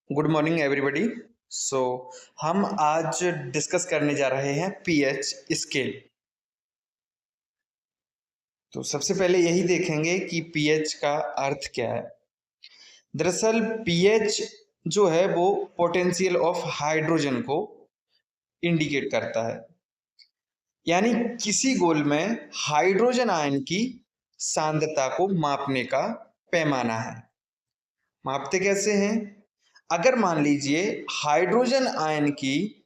Good morning everybody. सो हम आज discuss करने जा रहे हैं पीएच स्केल। तो सबसे पहले यही देखेंगे कि पीएच का अर्थ क्या है। दरअसल पीएच जो है वो पोटेंशियल ऑफ हाइड्रोजन को इंडिकेट करता है, यानी किसी गोल में हाइड्रोजन आयन की सांद्रता को मापने का पैमाना है। मापते कैसे हैं? अगर मान लीजिए हाइड्रोजन आयन की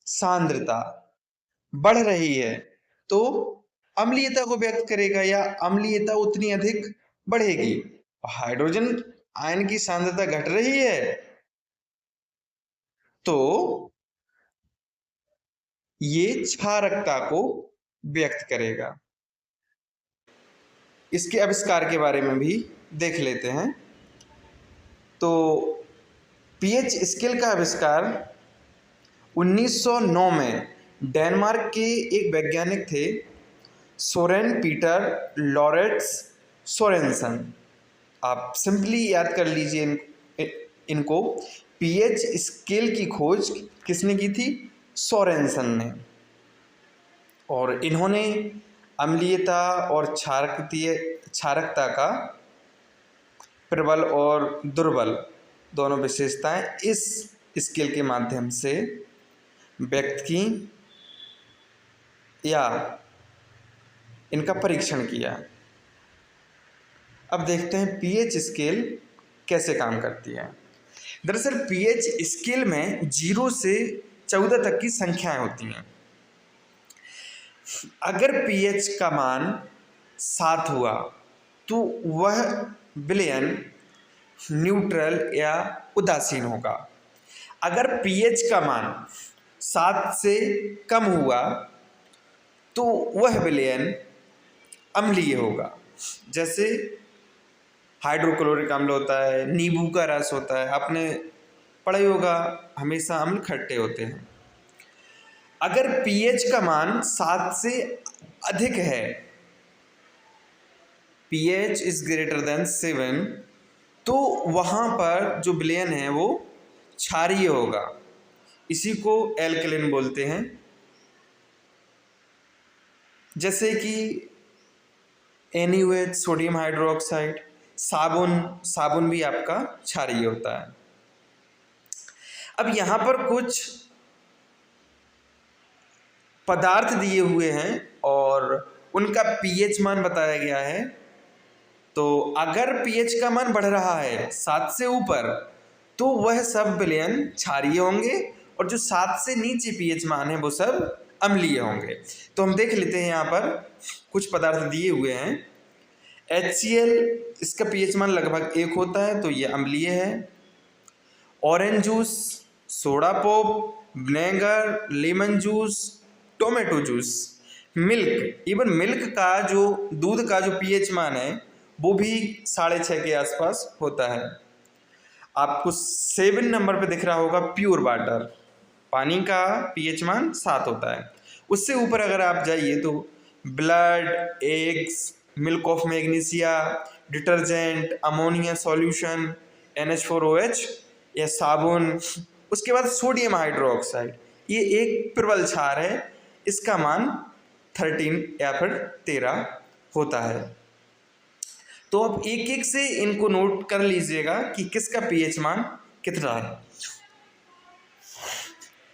सांद्रता बढ़ रही है तो अम्लीयता को व्यक्त करेगा या अम्लीयता उतनी अधिक बढ़ेगी। हाइड्रोजन आयन की सांद्रता घट रही है तो ये क्षारकता को व्यक्त करेगा। इसके आविष्कार के बारे में भी देख लेते हैं। तो पीएच स्केल का आविष्कार 1909 में डेनमार्क के एक वैज्ञानिक थे, सोरेन पीटर लॉरेट्स सोरेनसन। आप सिंपली याद कर लीजिए इनको। पीएच स्केल की खोज किसने की थी? सोरेनसन ने। और इन्होंने अम्लीयता और क्षारकता का प्रबल और दुर्बल दोनों विशेषताएं इस स्केल के माध्यम से व्यक्त की या इनका परीक्षण किया। अब देखते हैं पीएच स्केल कैसे काम करती है। दरअसल पीएच स्केल में 0 से 14 तक की संख्याएं होती हैं। अगर पीएच का मान 7 हुआ तो वह विलयन न्यूट्रल या उदासीन होगा। अगर पीएच का मान 7 से कम हुआ तो वह विलयन अम्लीय होगा। जैसे हाइड्रोक्लोरिक अम्ल होता है, नींबू का रस होता है, आपने पढ़ा ही होगा, हमेशा अम्ल खट्टे होते हैं। अगर पीएच का मान 7 से अधिक है, पीएच इज ग्रेटर देन 7, तो वहाँ पर जो विलयन है वो क्षारीय होगा। इसी को एल्कलिन बोलते हैं। जैसे कि NaOH, सोडियम हाइड्रोक्साइड, साबुन भी आपका क्षारीय होता है। अब यहाँ पर कुछ पदार्थ दिए हुए हैं और उनका पीएच मान बताया गया है। तो अगर पीएच का मान बढ़ रहा है 7 से ऊपर तो वह सब विलयन क्षारीय होंगे और जो 7 से नीचे पीएच मान है वो सब अम्लीय होंगे। तो हम देख लेते हैं, यहाँ पर कुछ पदार्थ दिए हुए हैं। HCl, इसका पीएच मान लगभग 1 होता है तो ये अम्लीय है। Orange juice, soda pop, vinegar, lemon juice, tomato juice, milk, even milk का जो दूध का जो पीएच मान है वो भी 6.5 के आसपास होता है। आपको 7 नंबर पे दिख रहा होगा प्योर वाटर, पानी का पीएच मान 7 होता है। उससे ऊपर अगर आप जाइए तो blood, eggs, milk of magnesia, detergent, ammonia solution, NH4OH या साबुन, उसके बाद सोडियम हाइड्रोक्साइड, ये एक प्रबल क्षार है, इसका मान 13 या फिर 13 होता है। तो अब एक एक से इनको नोट कर लीजिएगा कि किसका पीएच मान कितना है।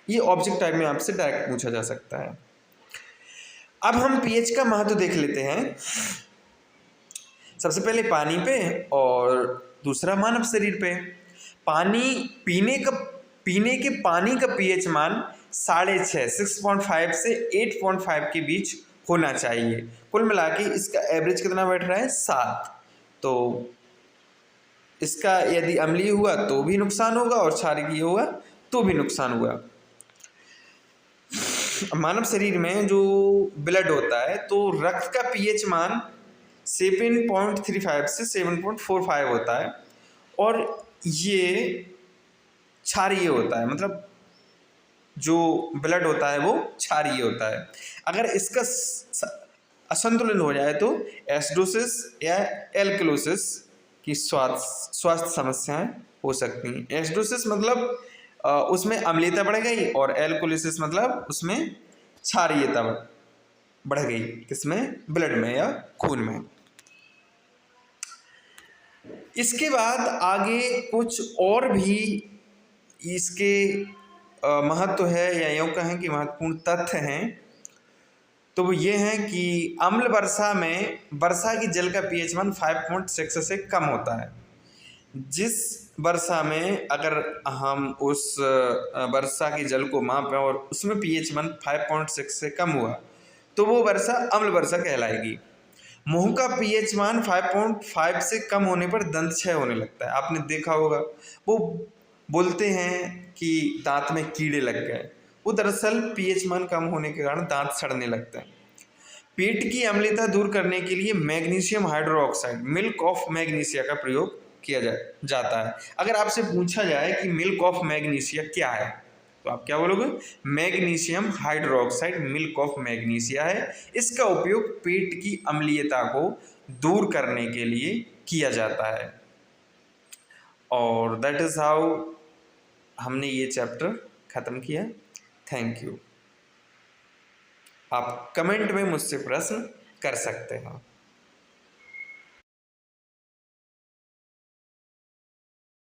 ये ऑब्जेक्ट टाइप में आपसे डायरेक्ट पूछा जा सकता है। अब हम पीएच का महत्व देख लेते हैं। सबसे पहले पानी पे और दूसरा मानव शरीर पे। पीने के पानी का पीएच मान 6.5 से 8.5 के बीच होना चाहिए। कुल मिला के इसका एवरेज कितना बैठ रहा है? 7। तो इसका यदि अम्लीय हुआ तो भी नुकसान होगा और क्षारीय हुआ तो भी नुकसान हुआ। मानव शरीर में जो ब्लड होता है तो रक्त का पीएच मान 7.35 से 7.45 होता है और ये क्षारीय होता है, मतलब जो ब्लड होता है वो क्षारीय होता है। अगर इसका असंतुलन हो जाए तो एसिडोसिस या एल्कलोसिस कि स्वास्थ्य समस्याएं हो सकती हैं। एसिडोसिस मतलब उसमें अम्लीयता बढ़ गई, और एल्कोलिसिस मतलब उसमें क्षारीयता बढ़ गई, किसमें? ब्लड में या खून में। इसके बाद आगे कुछ और भी इसके महत्व है, या यूँ कहें कि महत्वपूर्ण तथ्य हैं। तो वो ये हैं कि अम्ल वर्षा में वर्षा की जल का पीएच मान 5.6 से कम होता है। जिस वर्षा में अगर हम उस वर्षा की जल को मापें और उसमें पीएच मान 5.6 से कम हुआ, तो वो वर्षा अम्ल वर्षा कहलाएगी। मुंह का पीएच मान 5.5 से कम होने पर दंत क्षय होने लगता है। आपने देखा होगा, वो बोलते हैं कि दांत में कीड़े लग गए, वो दरअसल पीएच मान कम होने के कारण दांत सड़ने लगते हैं। पेट की अम्लता दूर करने के लिए magnesium hydroxide, milk of magnesia का प्रयोग किया जाता है। अगर आपसे पूछा जाए कि मिल्क ऑफ मैग्नीशिया क्या है, तो आप क्या बोलोगे? Magnesium hydroxide milk of magnesia है। इसका उपयोग पेट की अम्लीयता को दूर करने के लिए किया जाता है। और दैट इज हाउ हमने ये चैप्टर खत्म किया। Thank you. आप कमेंट में मुझसे प्रश्न कर सकते हो।